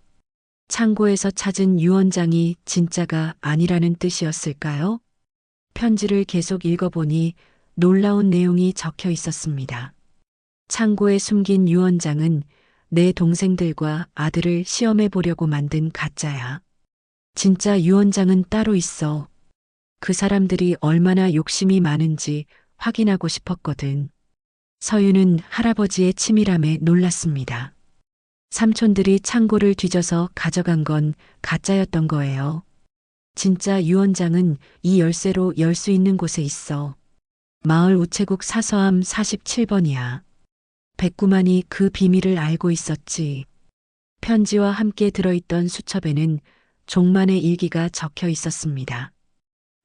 창고에서 찾은 유 원장이 진짜가 아니라는 뜻이었을까요? 편지를 계속 읽어보니 놀라운 내용이 적혀 있었습니다. 창고에 숨긴 유 원장은 내 동생들과 아들을 시험해 보려고 만든 가짜야. 진짜 유 원장은 따로 있어. 그 사람들이 얼마나 욕심이 많은지 확인하고 싶었거든. 서유는 할아버지의 치밀함에 놀랐습니다. 삼촌들이 창고를 뒤져서 가져간 건 가짜였던 거예요. 진짜 유 원장은 이 열쇠로 열 수 있는 곳에 있어. 마을 우체국 사서함 47번이야. 백구만이 그 비밀을 알고 있었지. 편지와 함께 들어있던 수첩에는 종만의 일기가 적혀 있었습니다.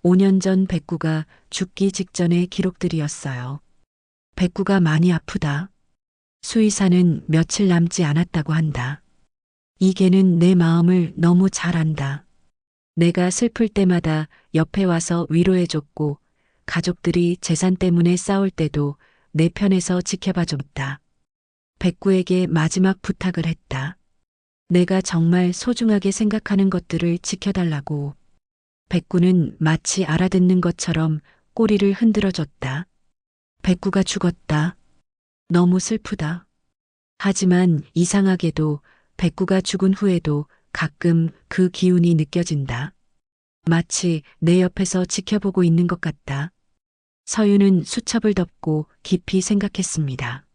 5년 전 백구가 죽기 직전의 기록들이었어요. 백구가 많이 아프다. 수의사는 며칠 남지 않았다고 한다. 이 개는 내 마음을 너무 잘 안다. 내가 슬플 때마다 옆에 와서 위로해줬고 가족들이 재산 때문에 싸울 때도 내 편에서 지켜봐줬다. 백구에게 마지막 부탁을 했다. 내가 정말 소중하게 생각하는 것들을 지켜달라고. 백구는 마치 알아듣는 것처럼 꼬리를 흔들어줬다. 백구가 죽었다. 너무 슬프다. 하지만 이상하게도 백구가 죽은 후에도 가끔 그 기운이 느껴진다. 마치 내 옆에서 지켜보고 있는 것 같다. 서유는 수첩을 덮고 깊이 생각했습니다.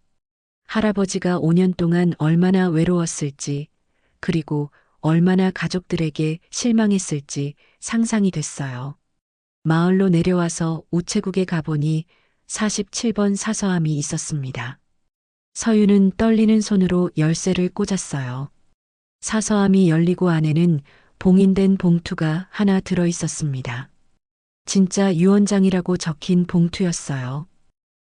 할아버지가 5년 동안 얼마나 외로웠을지, 그리고 얼마나 가족들에게 실망했을지 상상이 됐어요. 마을로 내려와서 우체국에 가보니 47번 사서함이 있었습니다. 서유는 떨리는 손으로 열쇠를 꽂았어요. 사서함이 열리고 안에는 봉인된 봉투가 하나 들어 있었습니다. 진짜 유 원장이라고 적힌 봉투였어요.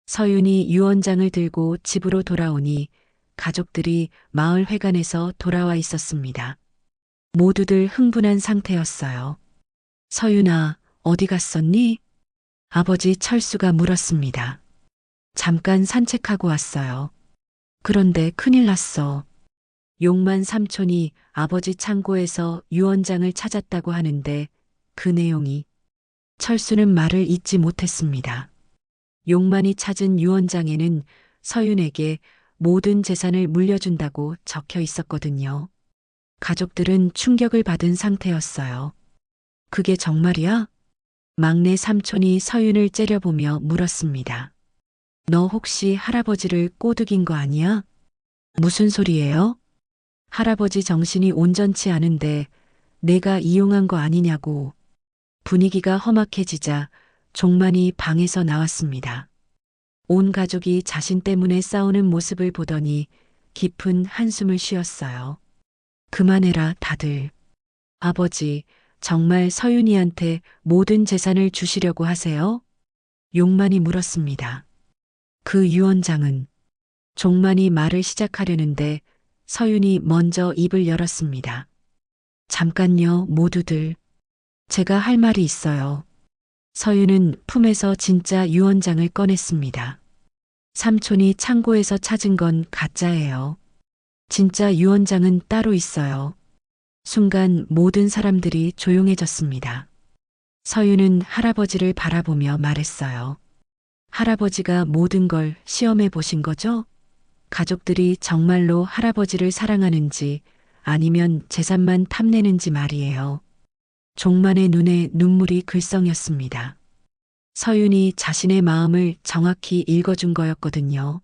서윤이 유 원장을 들고 집으로 돌아오니 가족들이 마을 회관에서 돌아와 있었습니다. 모두들 흥분한 상태였어요. 서윤아, 어디 갔었니? 아버지 철수가 물었습니다. 잠깐 산책하고 왔어요. 그런데 큰일 났어. 용만 삼촌이 아버지 창고에서 유 원장을 찾았다고 하는데 그 내용이. 철수는 말을 잇지 못했습니다. 용만이 찾은 유 원장에는 서윤에게 모든 재산을 물려준다고 적혀 있었거든요. 가족들은 충격을 받은 상태였어요. 그게 정말이야? 막내 삼촌이 서윤을 째려보며 물었습니다. 너 혹시 할아버지를 꼬드긴 거 아니야? 무슨 소리예요? 할아버지 정신이 온전치 않은데 내가 이용한 거 아니냐고. 분위기가 험악해지자 종만이 방에서 나왔습니다. 온 가족이 자신 때문에 싸우는 모습을 보더니 깊은 한숨을 쉬었어요. 그만해라, 다들. 아버지, 정말 서윤이한테 모든 재산을 주시려고 하세요? 용만이 물었습니다. 그 유 원장은. 종만이 말을 시작하려는데 서윤이 먼저 입을 열었습니다. 잠깐요, 모두들. 제가 할 말이 있어요. 서윤은 품에서 진짜 유 원장을 꺼냈습니다. 삼촌이 창고에서 찾은 건 가짜예요. 진짜 유 원장은 따로 있어요. 순간 모든 사람들이 조용해졌습니다. 서윤은 할아버지를 바라보며 말했어요. 할아버지가 모든 걸 시험해 보신 거죠? 가족들이 정말로 할아버지를 사랑하는지 아니면 재산만 탐내는지 말이에요. 종만의 눈에 눈물이 글썽였습니다. 서윤이 자신의 마음을 정확히 읽어준 거였거든요.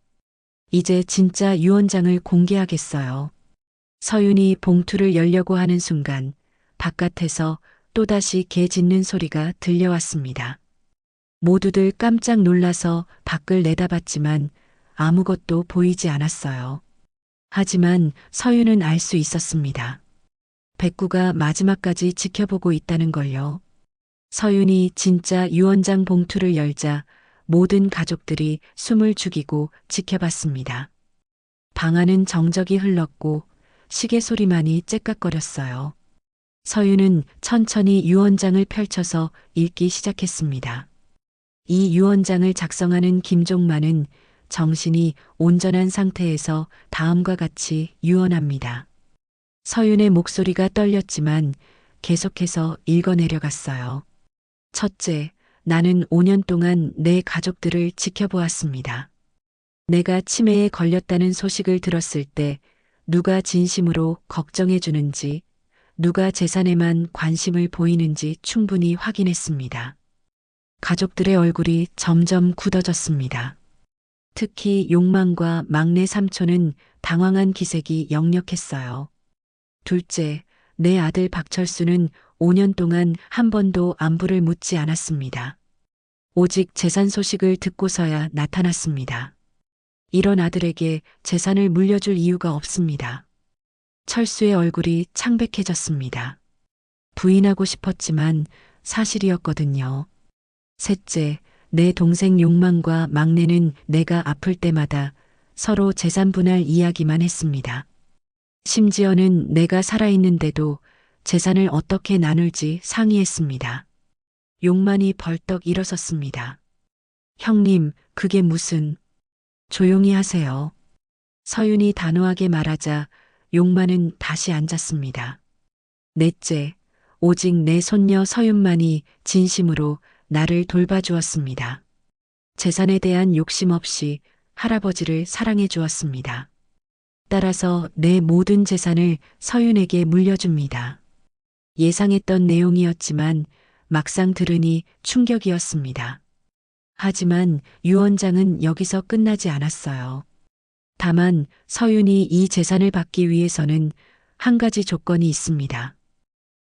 이제 진짜 유 원장을 공개하겠어요. 서윤이 봉투를 열려고 하는 순간 바깥에서 또다시 개 짖는 소리가 들려왔습니다. 모두들 깜짝 놀라서 밖을 내다봤지만 아무것도 보이지 않았어요. 하지만 서윤은 알 수 있었습니다. 백구가 마지막까지 지켜보고 있다는 걸요. 서윤이 진짜 유 원장 봉투를 열자 모든 가족들이 숨을 죽이고 지켜봤습니다. 방 안은 정적이 흘렀고 시계 소리만이 째깍거렸어요. 서윤은 천천히 유 원장을 펼쳐서 읽기 시작했습니다. 이 유 원장을 작성하는 김종만은 정신이 온전한 상태에서 다음과 같이 유언합니다. 서윤의 목소리가 떨렸지만 계속해서 읽어내려갔어요. 첫째, 나는 5년 동안 내 가족들을 지켜보았습니다. 내가 치매에 걸렸다는 소식을 들었을 때 누가 진심으로 걱정해 주는지, 누가 재산에만 관심을 보이는지 충분히 확인했습니다. 가족들의 얼굴이 점점 굳어졌습니다. 특히 용만과 막내 삼촌은 당황한 기색이 역력했어요. 둘째, 내 아들 박철수는 5년 동안 한 번도 안부를 묻지 않았습니다. 오직 재산 소식을 듣고서야 나타났습니다. 이런 아들에게 재산을 물려줄 이유가 없습니다. 철수의 얼굴이 창백해졌습니다. 부인하고 싶었지만 사실이었거든요. 셋째, 내 동생 용만과 막내는 내가 아플 때마다 서로 재산 분할 이야기만 했습니다. 심지어는 내가 살아있는데도 재산을 어떻게 나눌지 상의했습니다. 용만이 벌떡 일어섰습니다. 형님, 그게 무슨... 조용히 하세요. 서윤이 단호하게 말하자 용만은 다시 앉았습니다. 넷째, 오직 내 손녀 서윤만이 진심으로 나를 돌봐주었습니다. 재산에 대한 욕심 없이 할아버지를 사랑해 주었습니다. 따라서 내 모든 재산을 서윤에게 물려줍니다. 예상했던 내용이었지만 막상 들으니 충격이었습니다. 하지만 유 원장은 여기서 끝나지 않았어요. 다만 서윤이 이 재산을 받기 위해서는 한 가지 조건이 있습니다.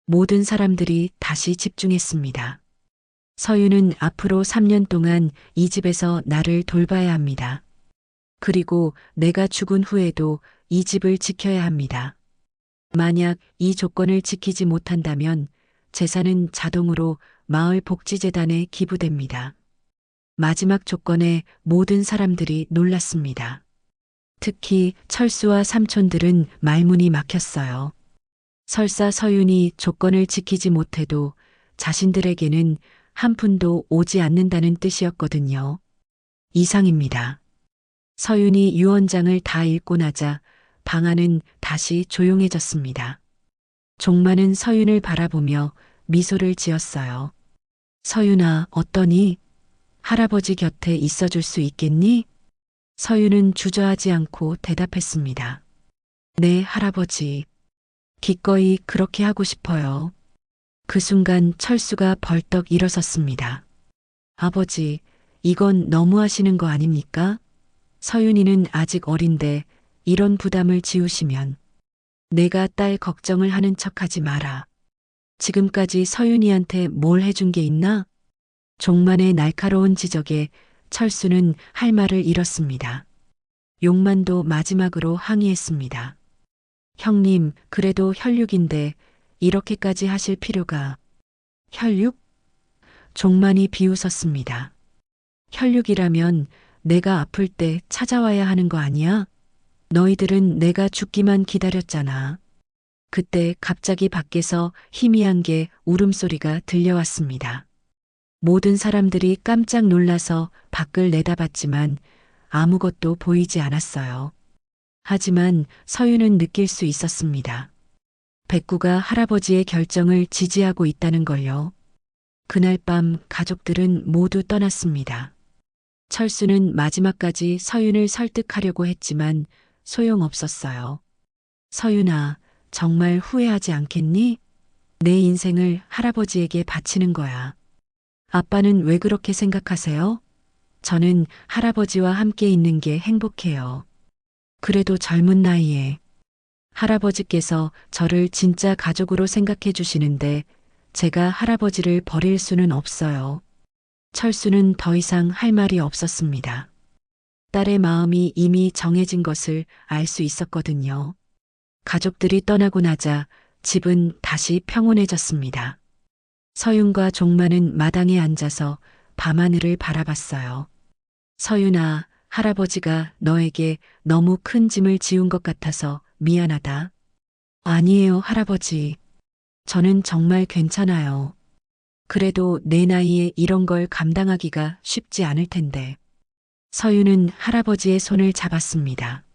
모든 사람들이 다시 집중했습니다. 서윤은 앞으로 3년 동안 이 집에서 나를 돌봐야 합니다. 그리고 내가 죽은 후에도 이 집을 지켜야 합니다. 만약 이 조건을 지키지 못한다면 재산은 자동으로 마을 복지재단에 기부됩니다. 마지막 조건에 모든 사람들이 놀랐습니다. 특히 철수와 삼촌들은 말문이 막혔어요. 설사 서윤이 조건을 지키지 못해도 자신들에게는 한 푼도 오지 않는다는 뜻이었거든요. 이상입니다. 서윤이 유 원장을 다 읽고 나자 방 안은 다시 조용해졌습니다. 종만은 서윤을 바라보며 미소를 지었어요. 서윤아, 어떠니? 할아버지 곁에 있어줄 수 있겠니? 서윤은 주저하지 않고 대답했습니다. 네, 할아버지. 기꺼이 그렇게 하고 싶어요. 그 순간 철수가 벌떡 일어섰습니다. 아버지, 이건 너무하시는 거 아닙니까? 서윤이는 아직 어린데 이런 부담을 지우시면 내가 딸 걱정을 하는 척하지 마라. 지금까지 서윤이한테 뭘 해준 게 있나? 종만의 날카로운 지적에 철수는 할 말을 잃었습니다. 용만도 마지막으로 항의했습니다. 형님, 그래도 혈육인데 이렇게까지 하실 필요가... 혈육? 종만이 비웃었습니다. 혈육이라면 내가 아플 때 찾아와야 하는 거 아니야? 너희들은 내가 죽기만 기다렸잖아. 그때 갑자기 밖에서 희미한 게 울음소리가 들려왔습니다. 모든 사람들이 깜짝 놀라서 밖을 내다봤지만 아무것도 보이지 않았어요. 하지만 서윤은 느낄 수 있었습니다. 백구가 할아버지의 결정을 지지하고 있다는 걸요. 그날 밤 가족들은 모두 떠났습니다. 철수는 마지막까지 서윤을 설득하려고 했지만 소용없었어요. 서윤아, 정말 후회하지 않겠니? 내 인생을 할아버지에게 바치는 거야. 아빠는 왜 그렇게 생각하세요? 저는 할아버지와 함께 있는 게 행복해요. 그래도 젊은 나이에 할아버지께서 저를 진짜 가족으로 생각해 주시는데 제가 할아버지를 버릴 수는 없어요. 철수는 더 이상 할 말이 없었습니다. 딸의 마음이 이미 정해진 것을 알 수 있었거든요. 가족들이 떠나고 나자 집은 다시 평온해졌습니다. 서윤과 종만은 마당에 앉아서 밤하늘을 바라봤어요. 서윤아, 할아버지가 너에게 너무 큰 짐을 지운 것 같아서 미안하다. 아니에요, 할아버지. 저는 정말 괜찮아요. 그래도 내 나이에 이런 걸 감당하기가 쉽지 않을 텐데. 서윤은 할아버지의 손을 잡았습니다.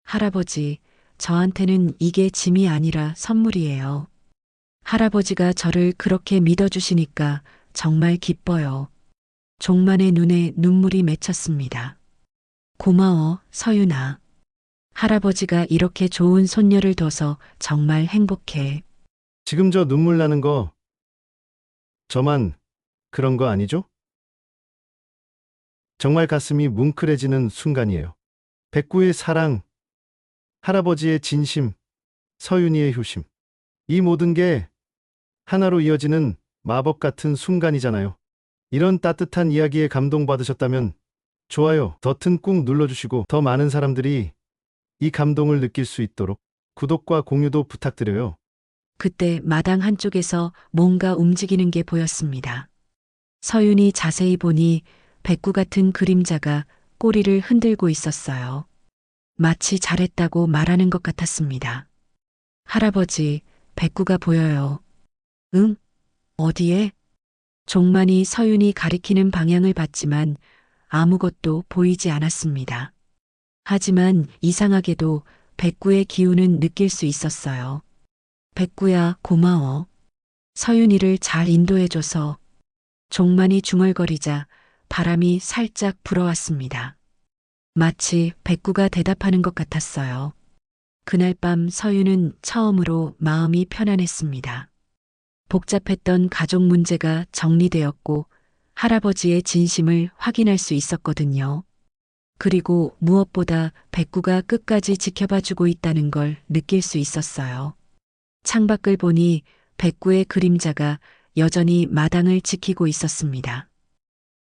할아버지, 저한테는 이게 짐이 아니라 선물이에요. 할아버지가 저를 그렇게 믿어주시니까 정말 기뻐요. 종만의 눈에 눈물이 맺혔습니다. 고마워, 서윤아. 할아버지가 이렇게 좋은 손녀를 둬서 정말 행복해. 지금 저 눈물 나는 거, 저만 그런 거 아니죠? 정말 가슴이 뭉클해지는 순간이에요. 백구의 사랑, 할아버지의 진심, 서윤이의 효심. 이 모든 게 하나로 이어지는 마법 같은 순간이잖아요. 이런 따뜻한 이야기에 감동받으셨다면 좋아요 버튼 꾹 눌러주시고 더 많은 사람들이 이 감동을 느낄 수 있도록 구독과 공유도 부탁드려요. 그때 마당 한쪽에서 뭔가 움직이는 게 보였습니다. 서윤이 자세히 보니 백구 같은 그림자가 꼬리를 흔들고 있었어요. 마치 잘했다고 말하는 것 같았습니다. 할아버지, 백구가 보여요. 응? 어디에? 종만이 서윤이 가리키는 방향을 봤지만 아무것도 보이지 않았습니다. 하지만 이상하게도 백구의 기운은 느낄 수 있었어요. 백구야, 고마워. 서윤이를 잘 인도해줘서. 종만이 중얼거리자 바람이 살짝 불어왔습니다. 마치 백구가 대답하는 것 같았어요. 그날 밤 서윤은 처음으로 마음이 편안했습니다. 복잡했던 가족 문제가 정리되었고 할아버지의 진심을 확인할 수 있었거든요. 그리고 무엇보다 백구가 끝까지 지켜봐주고 있다는 걸 느낄 수 있었어요. 창밖을 보니 백구의 그림자가 여전히 마당을 지키고 있었습니다.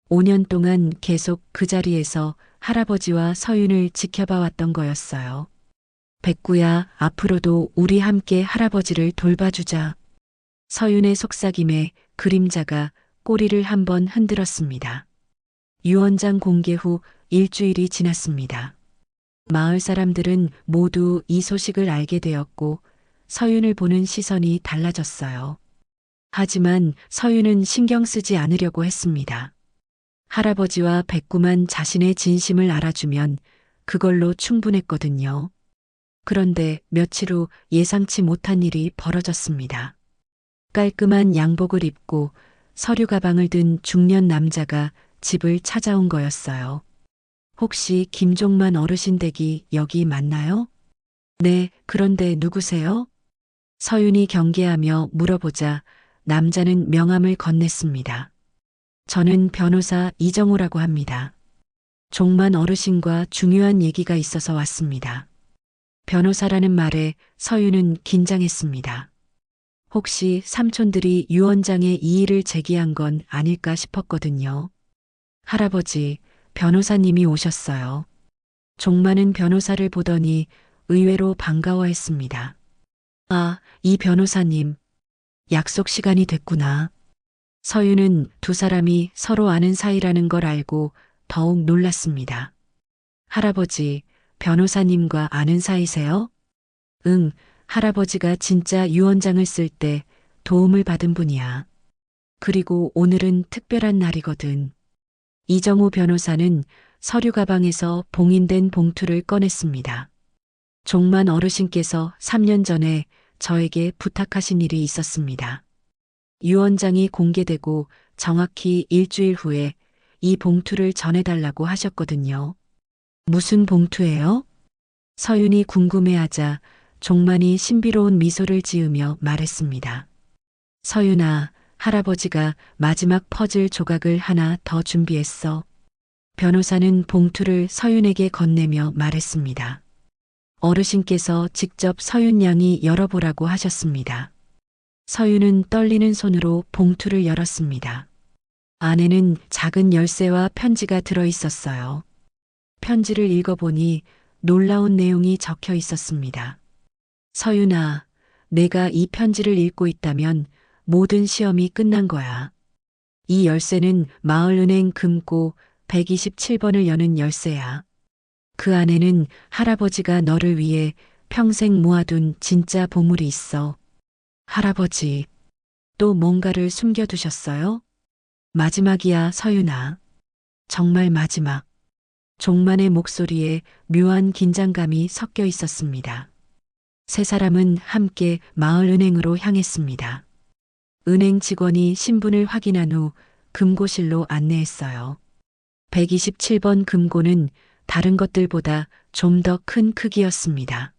5년 동안 계속 그 자리에서 할아버지와 서윤을 지켜봐 왔던 거였어요. 백구야, 앞으로도 우리 함께 할아버지를 돌봐주자. 서윤의 속삭임에 그림자가 꼬리를 한번 흔들었습니다. 유언장 공개 후 일주일이 지났습니다. 마을 사람들은 모두 이 소식을 알게 되었고 서윤을 보는 시선이 달라졌어요. 하지만 서윤은 신경 쓰지 않으려고 했습니다. 할아버지와 백구만 자신의 진심을 알아주면 그걸로 충분했거든요. 그런데 며칠 후 예상치 못한 일이 벌어졌습니다. 깔끔한 양복을 입고 서류 가방을 든 중년 남자가 집을 찾아온 거였어요. 혹시 김종만 어르신 댁이 여기 맞나요? 네, 그런데 누구세요? 서윤이 경계하며 물어보자 남자는 명함을 건넸습니다. 저는 변호사 이정호라고 합니다. 종만 어르신과 중요한 얘기가 있어서 왔습니다. 변호사라는 말에 서윤은 긴장했습니다. 혹시 삼촌들이 유언장에 이의를 제기한 건 아닐까 싶었거든요. 할아버지, 변호사님이 오셨어요. 종만은 변호사를 보더니 의외로 반가워했습니다. 아, 이 변호사님. 약속 시간이 됐구나. 서윤은 두 사람이 서로 아는 사이라는 걸 알고 더욱 놀랐습니다. 할아버지, 변호사님과 아는 사이세요? 응, 할아버지가 진짜 유언장을 쓸 때 도움을 받은 분이야. 그리고 오늘은 특별한 날이거든. 이정호 변호사는 서류 가방에서 봉인된 봉투를 꺼냈습니다. 종만 어르신께서 3년 전에 저에게 부탁하신 일이 있었습니다. 유언장이 공개되고 정확히 일주일 후에 이 봉투를 전해달라고 하셨거든요. 무슨 봉투예요? 서윤이 궁금해하자 종만이 신비로운 미소를 지으며 말했습니다. 서윤아, 할아버지가 마지막 퍼즐 조각을 하나 더 준비했어. 변호사는 봉투를 서윤에게 건네며 말했습니다. 어르신께서 직접 서윤 양이 열어보라고 하셨습니다. 서윤은 떨리는 손으로 봉투를 열었습니다. 안에는 작은 열쇠와 편지가 들어 있었어요. 편지를 읽어보니 놀라운 내용이 적혀 있었습니다. 서윤아, 내가 이 편지를 읽고 있다면 모든 시험이 끝난 거야. 이 열쇠는 마을은행 금고 127번을 여는 열쇠야. 그 안에는 할아버지가 너를 위해 평생 모아둔 진짜 보물이 있어. 할아버지, 또 뭔가를 숨겨두셨어요? 마지막이야, 서윤아. 정말 마지막. 종만의 목소리에 묘한 긴장감이 섞여 있었습니다. 세 사람은 함께 마을은행으로 향했습니다. 은행 직원이 신분을 확인한 후 금고실로 안내했어요. 127번 금고는 다른 것들보다 좀 더 큰 크기였습니다.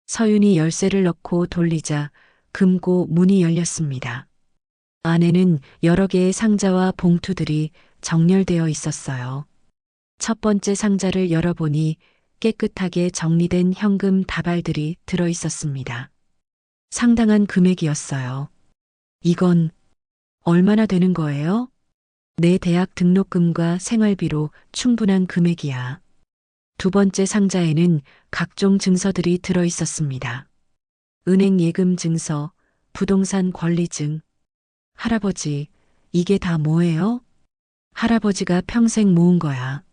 서윤이 열쇠를 넣고 돌리자 금고 문이 열렸습니다. 안에는 여러 개의 상자와 봉투들이 정렬되어 있었어요. 첫 번째 상자를 열어보니 깨끗하게 정리된 현금 다발들이 들어 있었습니다. 상당한 금액이었어요. 이건 얼마나 되는 거예요? 내 대학 등록금과 생활비로 충분한 금액이야. 두 번째 상자에는 각종 증서들이 들어 있었습니다. 은행 예금 증서, 부동산 권리증. 할아버지, 이게 다 뭐예요? 할아버지가 평생 모은 거야.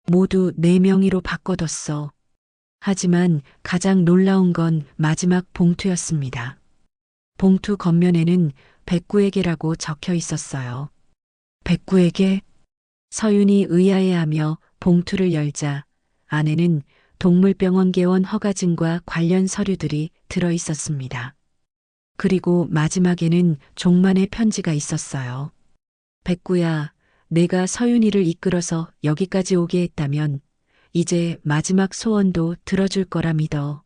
모두 내 명의로 바꿔뒀어. 하지만 가장 놀라운 건 마지막 봉투였습니다. 봉투 겉면에는 백구에게라고 적혀 있었어요. 백구에게? 서윤이 의아해하며 봉투를 열자 안에는 동물병원 개원 허가증과 관련 서류들이 들어 있었습니다. 그리고 마지막에는 종만의 편지가 있었어요. 백구야, 내가 서윤이를 이끌어서 여기까지 오게 했다면 이제 마지막 소원도 들어줄 거라 믿어.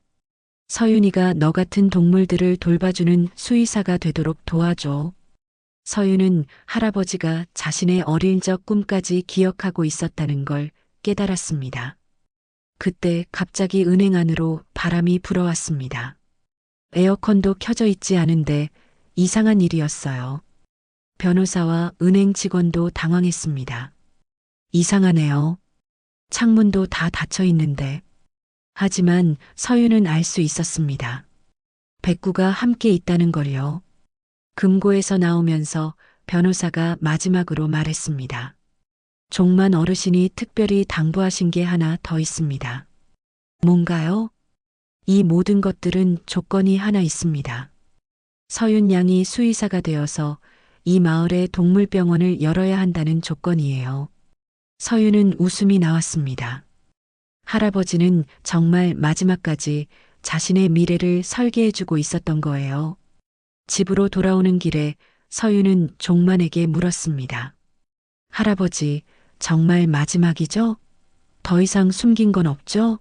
서윤이가 너 같은 동물들을 돌봐주는 수의사가 되도록 도와줘. 서윤은 할아버지가 자신의 어릴 적 꿈까지 기억하고 있었다는 걸 깨달았습니다. 그때 갑자기 은행 안으로 바람이 불어왔습니다. 에어컨도 켜져 있지 않은데 이상한 일이었어요. 변호사와 은행 직원도 당황했습니다. 이상하네요. 창문도 다 닫혀 있는데. 하지만 서윤은 알 수 있었습니다. 백구가 함께 있다는 걸요. 금고에서 나오면서 변호사가 마지막으로 말했습니다. 종만 어르신이 특별히 당부하신 게 하나 더 있습니다. 뭔가요? 이 모든 것들은 조건이 하나 있습니다. 서윤 양이 수의사가 되어서 이 마을의 동물병원을 열어야 한다는 조건이에요. 서윤은 웃음이 나왔습니다. 할아버지는 정말 마지막까지 자신의 미래를 설계해주고 있었던 거예요. 집으로 돌아오는 길에 서윤은 종만에게 물었습니다. 할아버지, 정말 마지막이죠? 더 이상 숨긴 건 없죠?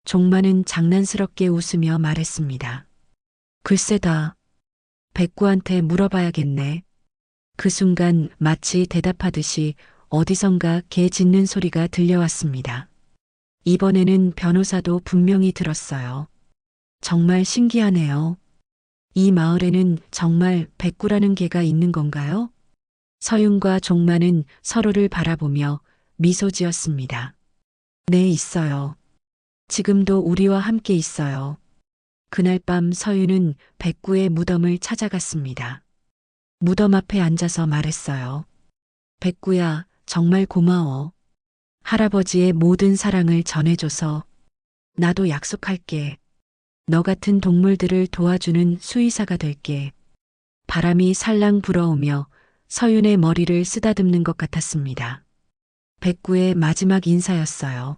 종만은 장난스럽게 웃으며 말했습니다. 글쎄다. 백구한테 물어봐야겠네. 그 순간 마치 대답하듯이 어디선가 개 짖는 소리가 들려왔습니다. 이번에는 변호사도 분명히 들었어요. 정말 신기하네요. 이 마을에는 정말 백구라는 개가 있는 건가요? 서윤과 종만은 서로를 바라보며 미소 지었습니다. 네, 있어요. 지금도 우리와 함께 있어요. 그날 밤 서윤은 백구의 무덤을 찾아갔습니다. 무덤 앞에 앉아서 말했어요. 백구야, 정말 고마워. 할아버지의 모든 사랑을 전해줘서. 나도 약속할게. 너 같은 동물들을 도와주는 수의사가 될게. 바람이 살랑 불어오며 서윤의 머리를 쓰다듬는 것 같았습니다. 백구의 마지막 인사였어요.